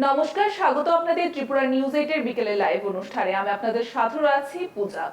নমস্কার, স্বাগত আপনাদের ত্রিপুরা নিউজ 8 এর বিকেলে লাইভ অনুষ্ঠানে। আমি আপনাদের সাথে রয়েছি পূজা।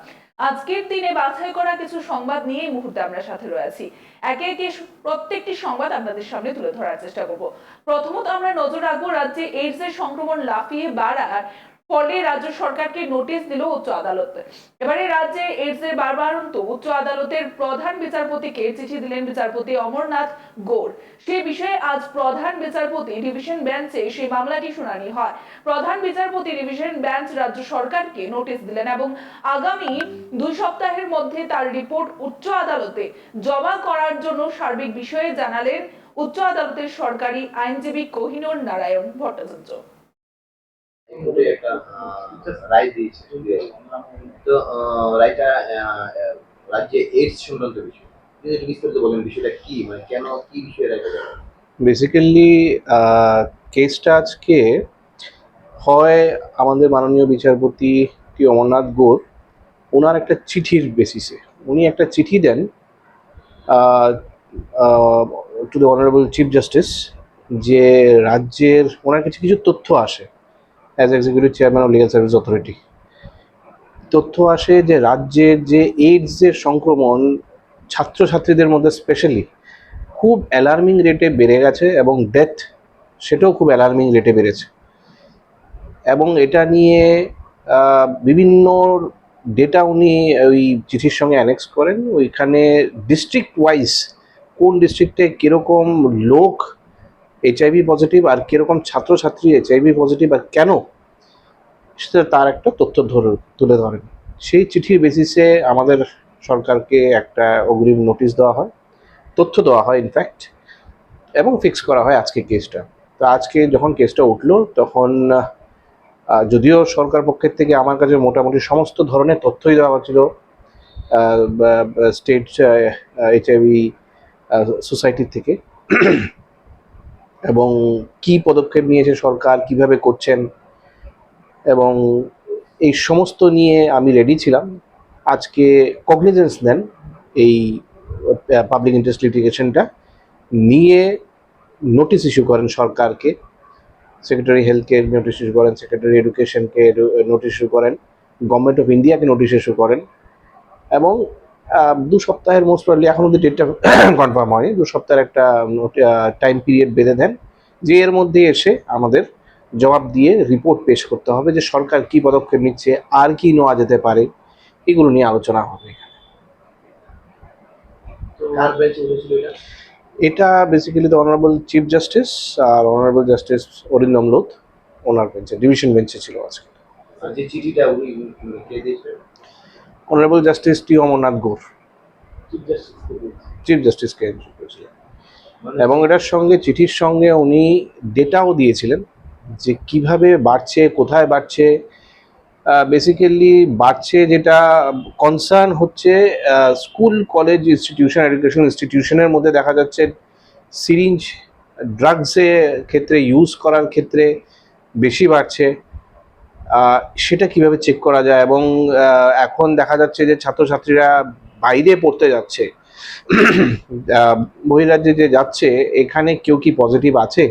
আজকের দিনে বাছাই করা কিছু সংবাদ নিয়ে এই মুহূর্তে আমরা সাথে রয়েছি। একে একে প্রত্যেকটি সংবাদ আপনাদের সামনে তুলে ধরার চেষ্টা করব। প্রথমত আমরা নজর রাখবো রাজ্যে এইডস এর সংক্রমণ লাফিয়ে বাড়ার ফলে রাজ্য সরকারকে নোটিশ দিল উচ্চ আদালত। এবারে রাজ্যে এইডস এর বাড়বাড়ন্ত উচ্চ আদালতের প্রধান বিচারপতিকে চিঠি দিলেন বিচারপতি অমরনাথ গৌর। সেই বিষয়ে আজ প্রধান বিচারপতি ডিভিশন বেঞ্চে সেই মামলাটি শুনানি হয়। প্রধান বিচারপতি ডিভিশন বেঞ্চ রাজ্য সরকারকে নোটিশ দিলেন এবং আগামী 2 সপ্তাহের মধ্যে তার রিপোর্ট উচ্চ আদালতে জমা করার জন্য সার্বিক বিষয়ে জানালেন উচ্চ আদালতের সরকারি আইনজীবী কোহিনুর নারায়ণ ভট্টাচার্য। একটা রায় দিয়েছে তো রায়টা রাজ্যে এইডস সংক্রান্ত বিষয় একটু বিস্তারিত বলেন, বিষয়টা কি, মানে কেন, কি বিষয়ে রায়টা দেওয়া? বেসিক্যালি কেসটা আজকে হয় আমাদের মাননীয় বিচারপতি অমরনাথ গৌর ওনার একটা চিঠির বেসিসে উনি একটা চিঠি দেন to the honourable chief justice, যে রাজ্যের ওনার কাছে কিছু তথ্য আসে as executive chairman of legal service authority. তথ্য আসে যে রাজ্যের যে এইডসের সংক্রমণ ছাত্রছাত্রীদের মধ্যে স্পেশালি খুব অ্যালার্মিং রেটে বেড়ে গেছে এবং ডেথ সেটাও খুব অ্যালার্মিং রেটে বেড়েছে। এবং এটা নিয়ে বিভিন্ন ডেটা উনি ওই চিঠির সঙ্গে অ্যানেক্স করেন। ওইখানে ডিস্ট্রিক্ট ওয়াইজ কোন ডিস্ট্রিক্টে কীরকম লোক এইচআইভি পজিটিভ আর কীরকম ছাত্রছাত্রী এইচআইভি পজিটিভ আর কেন, সেটা তার একটা তথ্য তুলে ধরেন। সেই চিঠির বেসিসে আমাদের সরকারকে একটা অগ্রিম নোটিশ দেওয়া হয়, তথ্য দেওয়া হয় ইনফ্যাক্ট, এবং ফিক্স করা হয় আজকে কেসটা। তো আজকে যখন কেসটা উঠলো তখন যদিও সরকার পক্ষের থেকে আমার কাছে মোটামুটি সমস্ত ধরনের তথ্যই দেওয়া হচ্ছিল স্টেট এইচআইভি সোসাইটির থেকে, এবং কি পদক্ষেপ নিয়েছে সরকার, কিভাবে করছেন, এবং এই সমস্ত নিয়ে আমি রেডি ছিলাম। আজকে কগনিজেন্স নেন এই পাবলিক ইন্টারেস্ট লিটিগেশনটা নিয়ে, নোটিশ ইস্যু করেন সরকারকে, সেক্রেটারি হেলথকে নোটিশ ইস্যু করেন, সেক্রেটারি এডুকেশনকে নোটিশ ইস্যু করেন, গভর্নমেন্ট অফ ইন্ডিয়াকে নোটিশ ইস্যু করেন, এবং 2 সপ্তাহের মোস্ট প্রবলি এখন অব্দি ডেটটা কনফার্ম হয়নি, 2 সপ্তাহের একটা টাইম পিরিয়ড বেঁধে দেন যে এর মধ্যে এসে আমাদের জবাব দিয়ে রিপোর্ট পেশ করতে হবে যে সরকার কি পদক্ষেপ নিচ্ছে, আর কি নেওয়া যেতে পারে, এগুলো নিয়ে আলোচনা হবে। এটা basically the honourable chief justice আর অনারেবল জাস্টিস অরিন্দম লোধ ওনার বেঞ্চে, ডিভিশন বেঞ্চে ছিল আজকে। যে চিঠিটা উনি কে দিয়েছেন? Honourable justice Amarnath Gaur chief জাস্টিসকে করেছিলেন, এবং এটার সঙ্গে চিঠির সঙ্গে উনি ডেটাও দিয়েছিলেন যে কিভাবে বাড়ছে, কোথায় বাড়ছে। বেসিক্যালি বাড়ছে যেটা কনসার্ন হচ্ছে স্কুল, কলেজ, ইনস্টিটিউশন, এডুকেশন ইনস্টিটিউশনের মধ্যে দেখা যাচ্ছে সিরিঞ্জ ড্রাগসের ক্ষেত্রে ইউজ করার ক্ষেত্রে বেশি বাড়ছে। সেটা কিভাবে চেক করা যায়, এবং এখন দেখা যাচ্ছে যে ছাত্রছাত্রীরা বাইরে পড়তে যাচ্ছে, বহিরাজ্যে যে যাচ্ছে, এখানে কেউ কি পজিটিভ আছে,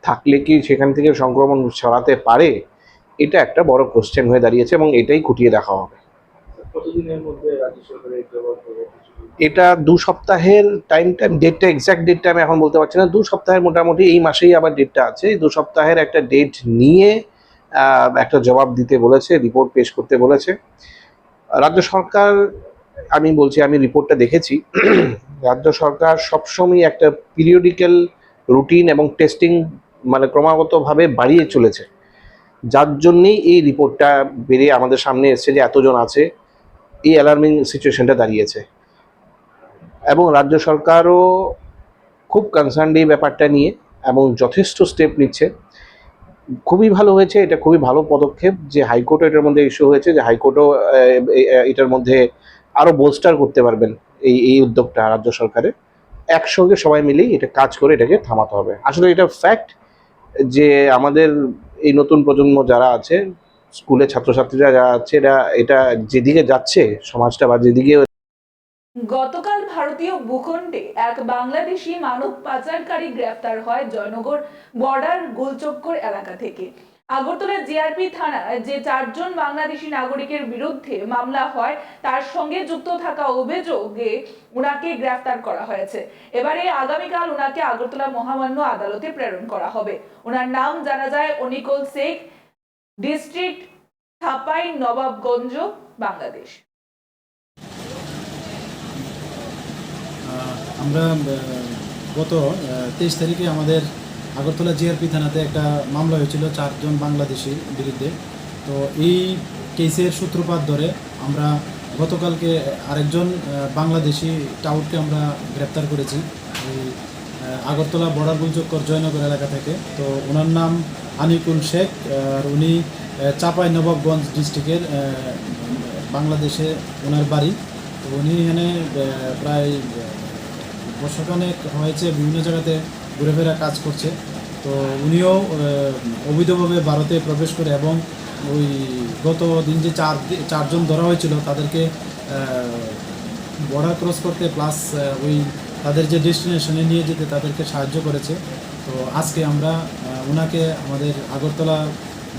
থাকলে কি সেখান থেকে সংক্রমণ ছড়াতে পারে, এটা একটা বড় কোশ্চেন হয়ে দাঁড়িয়েছে এবং এটাই খুঁটিয়ে দেখা হবে। এটা 2 সপ্তাহের ডেটটা এক্সাক্ট ডেটটা আমি এখন বলতে পারছি না। 2 সপ্তাহের মোটামুটি এই মাসেই আবার ডেটটা আছে। 2 সপ্তাহের একটা ডেট নিয়ে একটা জবাব দিতে বলেছে, রিপোর্ট পেশ করতে বলেছে রাজ্য সরকার। আমি বলছি, আমি রিপোর্টটা দেখেছি। রাজ্য সরকার সবসময় একটা পিরিয়ডিক্যাল রুটিন এবং টেস্টিং মানে ক্রমাগতভাবে বাড়িয়ে চলেছে, যার জন্যেই এই রিপোর্টটা বেরিয়ে আমাদের সামনে এসছে যে এতজন আছে, এই অ্যালার্মিং সিচুয়েশনটা দাঁড়িয়েছে। এবং রাজ্য সরকারও খুব কনসার্ন এই ব্যাপারটা নিয়ে এবং যথেষ্ট স্টেপ নিচ্ছে। খুবই ভালো হয়েছে, এটা খুবই ভালো পদক্ষেপ যে হাইকোর্টও এটার মধ্যে ইস্যু হয়েছে, যে হাইকোর্টও এটার মধ্যে আরও বোস্টার করতে পারবেন এই উদ্যোগটা রাজ্য সরকারের। একসঙ্গে সবাই মিলেই এটা কাজ করে এটাকে থামাতে হবে। আসলে এটা ফ্যাক্ট যে আমাদের এই নতুন প্রজন্ম যারা আছে, স্কুলে ছাত্রছাত্রীরা যারা আছে, এটা যেদিকে যাচ্ছে সমাজটা বা যেদিকে গতকাল ভারতীয় ভূখণ্ডে এক বাংলাদেশি মানব পাচারকারী গ্রেফতার হয় জয়নগর বর্ডার গোলচক্কর এলাকা থেকে। আগরতলা জিআরপি থানায় যে 4 জন বাংলাদেশি নাগরিকের বিরুদ্ধে মামলা হয় তার সঙ্গে যুক্ত থাকা অভিযোগে উনাকে গ্রেফতার করা হয়েছে। এবারে আগামীকাল উনাকে আগরতলা মহামান্য আদালতে প্রেরণ করা হবে। উনার নাম জানা যায় অনিকুল শেখ, ডিস্ট্রিক্ট ছাপাই নবাবগঞ্জ, বাংলাদেশ। আমরা গত 23 তারিখে আমাদের আগরতলা জিআরপি থানাতে একটা মামলা হয়েছিল 4 জন বাংলাদেশি বিরুদ্ধে। তো এই কেসের সূত্রপাত ধরে আমরা গতকালকে আরেকজন বাংলাদেশি টাউটকে আমরা গ্রেপ্তার করেছি এই আগরতলা বর্ডার গুলচক্কর জয়নগর এলাকা থেকে। তো ওনার নাম আনিকুল শেখ, আর উনি চাঁপাই নবাবগঞ্জ ডিস্ট্রিক্টের বাংলাদেশে ওনার বাড়ি। তো উনি এখানে প্রায় বছরখানেক হয়েছে বিভিন্ন জায়গাতে ঘুরে ফেরা কাজ করছে। তো উনিও অবৈধভাবে ভারতে প্রবেশ করে এবং ওই গত দিন যে চারজন ধরা হয়েছিল তাদেরকে বর্ডার ক্রস করতে প্লাস ওই তাদের যে ডেস্টিনেশনে নিয়ে যেতে তাদেরকে সাহায্য করেছে। তো আজকে আমরা ওনাকে আমাদের আগরতলা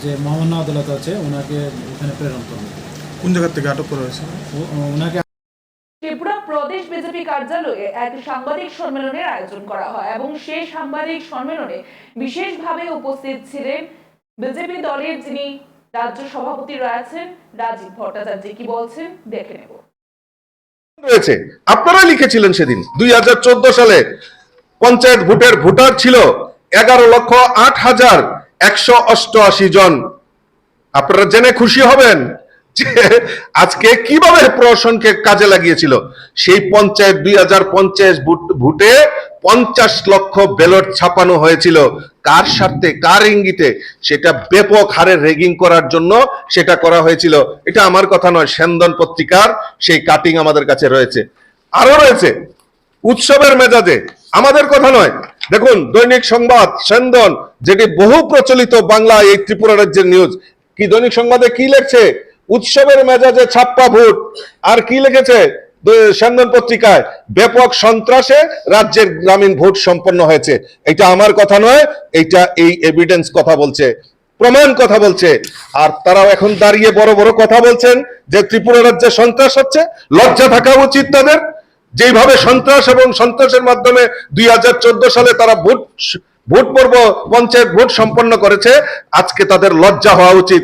যে মহামান্য আদালত আছে ওনাকে ওখানে প্রেরণ করব। কোন জায়গা থেকে আটক করা হয়েছে? ওনাকে ত্রিপুরা প্রদেশ বিজেপি কার্যালয়ে এক সাংবাদিক সম্মেলনের আয়োজন করা হয় এবং সেই সাংবাদিক সম্মেলনে বিশেষভাবে উপস্থিত ছিলেন বিজেপি দলের যিনি রাজ্য সভাপতি রয়েছেন রাজীব ভট্টাচার্য। কি বলছেন দেখে নেব। রয়েছে আপনারা লিখেছিলেন সেদিন 2014 সালে পঞ্চায়েত ভোটের ভোটার ছিল 11,08,188 জন। আপনারা জেনে খুশি হবেন যে আজকে কিভাবে প্রশাসনকে কাজে লাগিয়েছিল। সেই পঞ্চায়েত 2050 ভোটে 50 লক্ষ ব্যালট ছাপানো হয়েছিল। কার স্বার্থে, কার ইঙ্গিতে? সেটা ব্যাপক হারে রেগিং করার জন্য সেটা করা হয়েছিল। এটা আমার কথা নয়, সেন্দন পত্রিকার সেই কাটিং আমাদের কাছে রয়েছে। আরো রয়েছে উৎসবের মেজাজে, আমাদের কথা নয়। দেখুন দৈনিক সংবাদ সেন্দন, যেটি বহু প্রচলিত বাংলা এই ত্রিপুরা রাজ্যের নিউজ, কি দৈনিক সংবাদে কি লেখছে? উৎসবের মেজাজে ছাপ্পা ভোট। আর কি লিখেছে সেন্দন পত্রিকায়? ব্যাপক সন্ত্রাসে রাজ্যের গ্রামীণ ভোট সম্পন্ন হয়েছে। এটা আমার কথা নয়, এটা এই এভিডেন্স কথা বলছে, প্রমাণ কথা বলছে। আর তারাও এখন দাঁড়িয়ে বড় বড় কথা বলছেন যে ত্রিপুরা রাজ্যে সন্ত্রাস হচ্ছে। লজ্জা থাকা উচিত তাদের। যেভাবে সন্ত্রাস এবং সন্ত্রাসের মাধ্যমে 2014 সালে তারা ভোট পর্ব পঞ্চায়েত ভোট সম্পন্ন করেছে, আজকে তাদের লজ্জা হওয়া উচিত।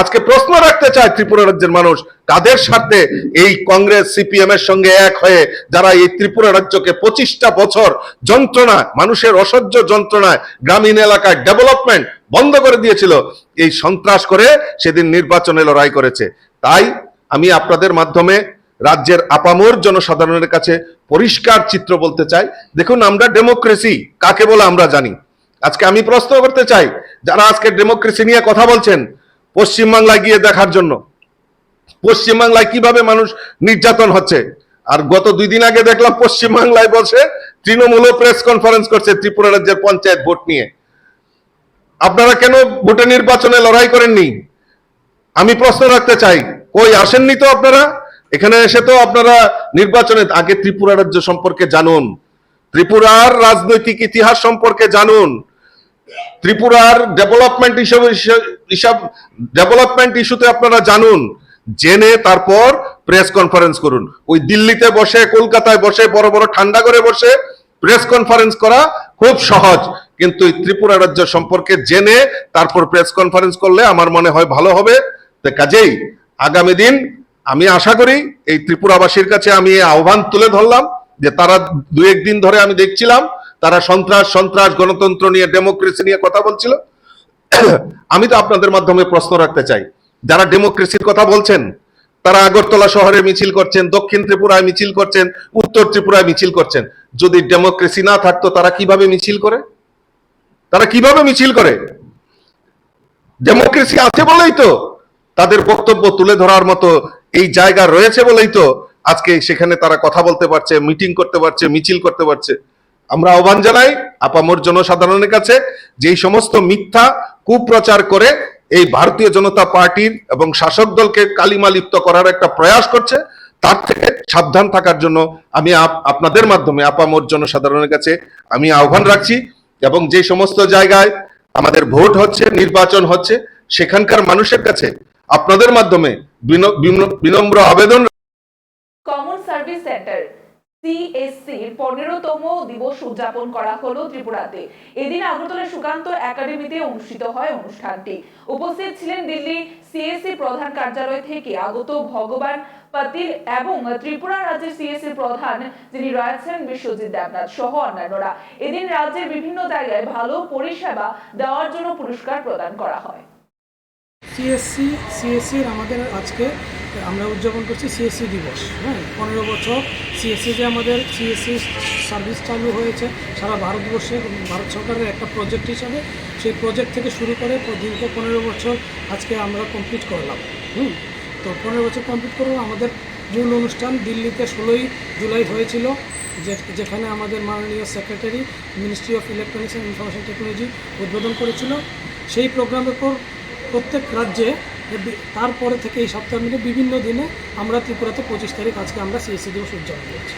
আজকে প্রশ্ন রাখতে চায় ত্রিপুরা রাজ্যের মানুষ, কাদের স্বার্থে এই কংগ্রেস সিপিএম এর সঙ্গে এক হয়ে যারা এই ত্রিপুরা রাজ্যকে 25টা বছর যন্ত্রণা, মানুষের অসহ্য যন্ত্রণায় গ্রামীণ এলাকায় ডেভেলপমেন্ট বন্ধ করে দিয়েছিল, এই সন্ত্রাস করে সেদিন নির্বাচনে লড়াই করেছে। তাই আমি আপনাদের মাধ্যমে রাজ্যের আপামর জনসাধারণের কাছে পরিষ্কার চিত্র বলতে চাই। দেখুন, আমরা ডেমোক্রেসি কাকে বলে আমরা জানি। আজকে আমি প্রশ্ন করতে চাই, যারা আজকে ডেমোক্রেসি নিয়ে কথা বলছেন, পশ্চিমবাংলায় গিয়ে দেখার জন্য পশ্চিমবাংলায় কিভাবে মানুষ নির্যাতন হচ্ছে। আর গত 2 দিন আগে দেখলাম পশ্চিমবাংলায় বসে তৃণমূল প্রেস কনফারেন্স করছে ত্রিপুরা রাজ্যের পঞ্চায়েত ভোট নিয়ে। আপনারা কেন ভোটে নির্বাচনে লড়াই করেননি? আমি প্রশ্ন রাখতে চাই, কই আসেননি তো আপনারা? এখানে এসে তো আপনারা নির্বাচনে আগে ত্রিপুরা রাজ্য সম্পর্কে জানুন, ত্রিপুরার রাজনৈতিক ইতিহাস সম্পর্কে জানুন, ত্রিপুরার ডেভেলপমেন্ট ইস্যুতে আপনারা জানুন, জেনে তারপর প্রেস কনফারেন্স করুন। ওই দিল্লিতে বসে, কলকাতায় বসে, বড় বড় ঠান্ডা করে বসে প্রেস কনফারেন্স করা খুব সহজ, কিন্তু এই ত্রিপুরা রাজ্য সম্পর্কে জেনে তারপর প্রেস কনফারেন্স করলে আমার মনে হয় ভালো হবে। তো কাজেই আগামী দিন আমি আশা করি এই ত্রিপুরাবাসীর কাছে আমি আহ্বান তুলে ধরলাম যে তারা 2-1 দিন ধরে আমি দেখছিলাম তারা সন্ত্রাস গণতন্ত্র নিয়ে, ডেমোক্রেসি নিয়ে কথা বলছিল। আমি তো আপনাদের মাধ্যমে প্রশ্ন রাখতে চাই, যারা ডেমোক্রেসির কথা বলছেন তারা আগরতলা শহরে মিছিল করছেন, দক্ষিণ ত্রিপুরায় মিছিল করছেন, উত্তর ত্রিপুরায় মিছিল করছেন। যদি ডেমোক্রেসি না থাকতো তারা কিভাবে মিছিল করে? ডেমোক্রেসি আছে বলেই তো তাদের বক্তব্য তুলে ধরার মতো এই জায়গা রয়েছে বলেই তো আজকে সেখানে তারা কথা বলতে পারছে, মিটিং করতে পারছে, মিছিল করতে পারছে। আমরা আহ্বান জানাই আপামর জনসাধারণের কাছে, যেই সমস্ত মিথ্যা কুপ্রচার করে এই ভারতীয় জনতা পার্টির এবং শাসক দলকে কালিমা লিপ্ত করার একটা প্রয়াস করছে, তার থেকে সাবধান থাকার জন্য আমি আপনাদের মাধ্যমে আপামর জনসাধারণের কাছে আমি আহ্বান রাখছি, এবং যে সমস্ত জায়গায় আমাদের ভোট হচ্ছে, নির্বাচন হচ্ছে, সেখানকার মানুষের কাছে আপনাদের মাধ্যমে বিনম্র আবেদন। কমন সার্ভিস সেন্টার সিএসসির 15তম দিবস উদযাপন করা হলো ত্রিপুরাতে। এদিন আগরতলা সুকান্ত একাডেমিতে অনুষ্ঠিত হয় অনুষ্ঠানটি। উপস্থিত ছিলেন দিল্লি সিএসসি প্রধান কার্যালয় থেকে আগত ভগবান পাতিল এবং ত্রিপুরা রাজ্যের সিএসসি প্রধান যিনি রয়েছেন বিশ্বজিৎ দেবনাথ সহ অন্যান্যরা। এদিন রাজ্যের বিভিন্ন জায়গায় ভালো পরিষেবা দেওয়ার জন্য পুরস্কার প্রদান করা হয়। সিএসসির আমাদের আজকে আমরা উদযাপন করছি সিএসসি দিবস। হ্যাঁ, 15 বছর সিএসসি যে আমাদের সিএসসি সার্ভিস চালু হয়েছে সারা ভারতবর্ষে, ভারত সরকারের একটা প্রজেক্ট হিসাবে। সেই প্রজেক্ট থেকে শুরু করে দীর্ঘ 15 বছর আজকে আমরা কমপ্লিট করলাম। তো 15 বছর কমপ্লিট করলাম। আমাদের মূল অনুষ্ঠান দিল্লিতে 16ই জুলাই হয়েছিল, যেখানে আমাদের মাননীয় secretary ministry of electronics and information technology উদ্বোধন করেছিল। সেই প্রোগ্রামের পর প্রত্যেক রাজ্যে তারপরে থেকে এই সপ্তাহের মধ্যে বিভিন্ন দিনে আমরা ত্রিপুরাতে 25 তারিখ আজকে আমরা সিএসসি দিবস উদযাপন করছি।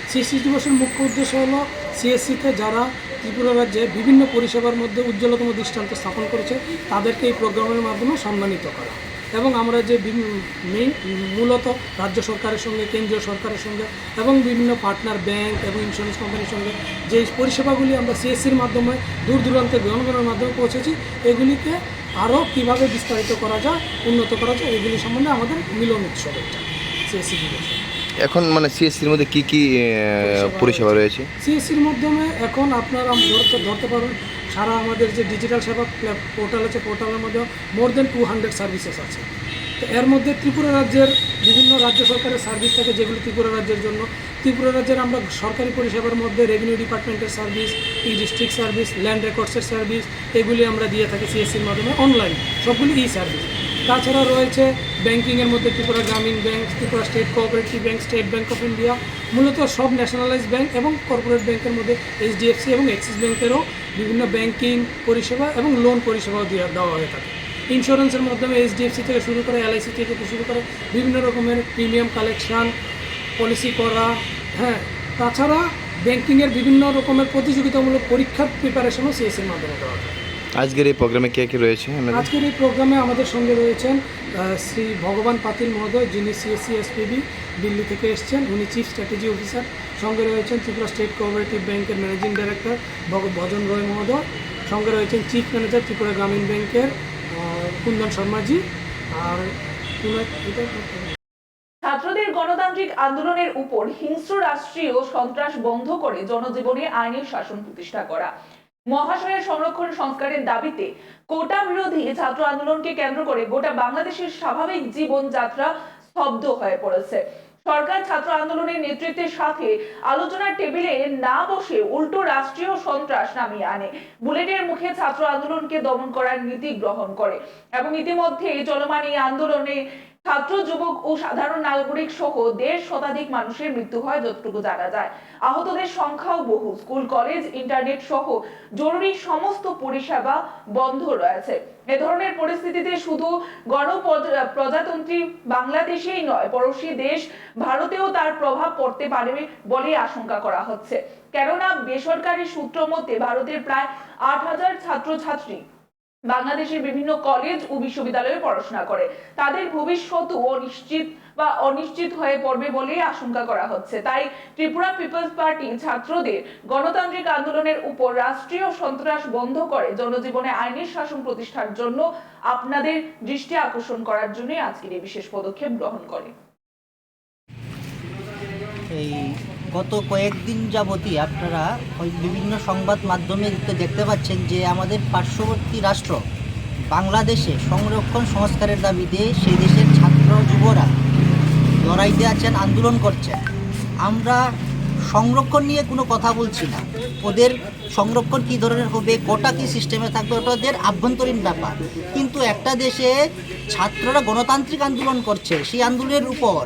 সিএসসি দিবসের মুখ্য উদ্দেশ্য হলো সিএসসিতে যারা ত্রিপুরা রাজ্যে বিভিন্ন পরিষেবার মধ্যে উজ্জ্বলতম দৃষ্টান্ত স্থাপন করেছে তাদেরকে এই প্রোগ্রামের মাধ্যমে সম্মানিত করা, এবং আমরা যে মূলত রাজ্য সরকারের সঙ্গে, কেন্দ্রীয় সরকারের সঙ্গে এবং বিভিন্ন পার্টনার ব্যাংক এবং ইন্স্যুরেন্স কোম্পানির সঙ্গে যে পরিষেবাগুলি আমরা সিএসসির মাধ্যমে দূর দূরান্তের জনগণের মাধ্যমে পৌঁছেছি, এগুলিকে আরও কীভাবে বিস্তারিত করা যায়, উন্নত করা যায়, এগুলি সম্বন্ধে আমাদের মিলন উৎসব একটা সিএসসি দিবস। এখন মানে সিএসসির মধ্যে কি কি পরিষেবা রয়েছে? সিএসসির মাধ্যমে এখন আপনারা ধরতে পারেন সারা আমাদের যে ডিজিটাল সেবা পোর্টাল আছে, পোর্টালের মধ্যে মোর দেন 200 সার্ভিসেস আছে। তো এর মধ্যে ত্রিপুরা রাজ্যের বিভিন্ন রাজ্য সরকারের সার্ভিস থাকে, যেগুলি ত্রিপুরা রাজ্যের জন্য। ত্রিপুরা রাজ্যের আমরা সরকারি পরিষেবার মধ্যে রেভিনিউ ডিপার্টমেন্টের সার্ভিস, ই ডিস্ট্রিক্ট সার্ভিস, ল্যান্ড রেকর্ডসের সার্ভিস, এগুলি আমরা দিয়ে থাকি সিএসসির মাধ্যমে অনলাইন, সবগুলি ই সার্ভিস। তাছাড়া রয়েছে ব্যাংকিংয়ের মধ্যে ত্রিপুরা গ্রামীণ bank, Tripura state cooperative bank, state bank of India, মূলত সব ন্যাশনালাইজ ব্যাংক এবং কর্পোরেট ব্যাংকের মধ্যে এইচডিএফসি এবং অ্যাক্সিস ব্যাংকেরও বিভিন্ন ব্যাংকিং পরিষেবা এবং লোন পরিষেবাও দেওয়া হয়ে থাকে। ইন্স্যুরেন্সের মাধ্যমে এইচডিএফসি থেকে শুরু করে এলআইসি থেকে শুরু করে বিভিন্ন রকমের প্রিমিয়াম কালেকশান, পলিসি করা। হ্যাঁ, তাছাড়া ব্যাংকিংয়ের বিভিন্ন রকমের প্রতিযোগিতামূলক পরীক্ষার প্রিপারেশনও সিএসসির মাধ্যমে দেওয়া হয়। আজকের এই প্রোগ্রামে কে কে রয়েছে? আজকের এই প্রোগ্রামে আমাদের সঙ্গে রয়েছেন শ্রী ভগবান পাতিল মহোদয়, যিনি সিএসসি এসপিবি দিল্লি থেকে এসছেন, উনি চিফ স্ট্র্যাটেজি অফিসার। সঙ্গে রয়েছেন ত্রিপুরা স্টেট কোঅপারেটিভ ব্যাংকের ম্যানেজিং ডাইরেক্টর ভজন রয় মহোদয়। সঙ্গে রয়েছেন চিফ ম্যানেজার ত্রিপুরা গ্রামীণ ব্যাংকের কুন্দন শর্মাজি। আর ছাত্রদের গণতান্ত্রিক আন্দোলনের উপর হিংস্র রাষ্ট্রীয় সন্ত্রাস বন্ধ করে জনজীবনে আইনি শাসন প্রতিষ্ঠা করা, মহাশয়ের সংরক্ষণ সংস্কারের দাবিতে কোটা বিরোধী ছাত্র আন্দোলনকে কেন্দ্র করে গোটা বাংলাদেশের স্বাভাবিক জীবন যাত্রা স্তব্ধ হয়ে পড়েছে। সরকার ছাত্র আন্দোলনের নেতৃত্বের সাথে আলোচনার টেবিলে না বসে উল্টো রাষ্ট্রীয় সন্ত্রাস নামিয়ে আনে, বুলেটের মুখে ছাত্র আন্দোলনকে দমন করার নীতি গ্রহণ করে এবং ইতিমধ্যে চলমান এই আন্দোলনে ছাত্র, যুবক ও সাধারণ নাগরিক সহ 1.5 শতাধিক মানুষের মৃত্যু হয় যতটুকু জানা যায়। আহতদের সংখ্যাও বহু। স্কুল, কলেজ, ইন্টারনেট সহ জরুরি সমস্ত পরিষেবা বন্ধ রয়েছে। এ ধরনের পরিস্থিতিতে শুধু গণপ্রজাতন্ত্রী বাংলাদেশেই নয়, পড়োশী দেশ ভারতেও তার প্রভাব পড়তে পারে বলে আশঙ্কা করা হচ্ছে। কেননা বেসরকারি সূত্র মতে ভারতের প্রায় 8,000 ছাত্রছাত্রী বাংলাদেশের বিভিন্ন কলেজ ও বিশ্ববিদ্যালয়ে পড়াশোনা করে। তাদের ভবিষ্যৎও অনিশ্চিত হয়ে পড়বে বলে আশঙ্কা করা হচ্ছে। তাই ত্রিপুরা পিপলস পার্টি ছাত্রদের গণতান্ত্রিক আন্দোলনের উপর রাষ্ট্রীয় সন্ত্রাস বন্ধ করে জনজীবনে আইনের শাসন প্রতিষ্ঠার জন্য আপনাদের দৃষ্টি আকর্ষণ করার জন্য আজকের এই বিশেষ পদক্ষেপ গ্রহণ করে। এই গত কয়েকদিন যাবতই আপনারা বিভিন্ন সংবাদ মাধ্যমে দেখতে পাচ্ছেন যে আমাদের পার্শ্ববর্তী রাষ্ট্র বাংলাদেশে সংরক্ষণ সংস্কারের দাবিতে সেই দেশের ছাত্র যুবরা লড়াইতে আছেন, আন্দোলন করছেন। আমরা সংরক্ষণ নিয়ে কোনো কথা বলছি না। ওদের সংরক্ষণ কী ধরনের হবে, কোটা কী সিস্টেমে থাকবে, ওটা ওদের আভ্যন্তরীণ ব্যাপার। কিন্তু একটা দেশে ছাত্ররা গণতান্ত্রিক আন্দোলন করছে, সেই আন্দোলনের উপর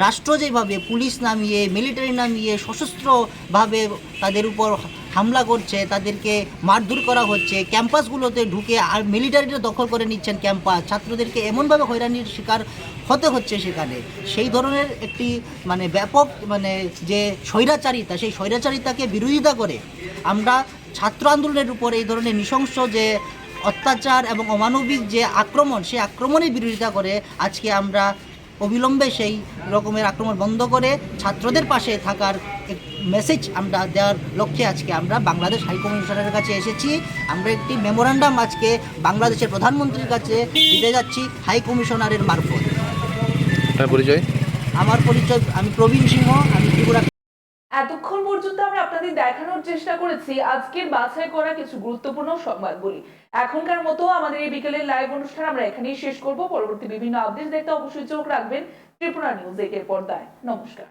রাষ্ট্র যেভাবে পুলিশ নামিয়ে মিলিটারি নামিয়ে সশস্ত্রভাবে তাদের উপর হামলা করছে, তাদেরকে মারধর করা হচ্ছে, ক্যাম্পাসগুলোতে ঢুকে আর মিলিটারিরা দখল করে নিচ্ছেন ক্যাম্পাস, ছাত্রদেরকে এমনভাবে হয়রানির শিকার হতে হচ্ছে সেখানে, সেই ধরনের একটি মানে ব্যাপক মানে যে স্বৈরাচারিতা, সেই স্বৈরাচারিতাকে বিরোধিতা করে আমরা ছাত্র আন্দোলনের উপর এই ধরনের নৃশংস যে অত্যাচার এবং অমানবিক যে আক্রমণ, সেই আক্রমণের বিরোধিতা করে আজকে আমরা অবিলম্বে সেই রকমের আক্রমণ বন্ধ করে ছাত্রদের পাশে থাকার মেসেজ আমরা দেওয়ার লক্ষ্যে আজকে আমরা বাংলাদেশ হাই কমিশনারের কাছে এসেছি। আমরা একটি মেমোরান্ডাম আজকে বাংলাদেশের প্রধানমন্ত্রীর কাছে দিতে যাচ্ছি হাই কমিশনারের মারফত। আপনার পরিচয়? আমার পরিচয়, আমি প্রবীণ সিংহ, আমি ত্রিপুরা। এতক্ষণ পর্যন্ত আমরা আপনাদের দেখানোর চেষ্টা করেছি আজকের বাছাই করা কিছু গুরুত্বপূর্ণ সংবাদগুলি। এখনকার মতো আমাদের এই বিকেলের লাইভ অনুষ্ঠান আমরা এখানেই শেষ করব। পরবর্তী বিভিন্ন আপডেট দেখতে অবশ্যই চোখ রাখবেন ত্রিপুরা নিউজ 8 এর পর্দায়। নমস্কার।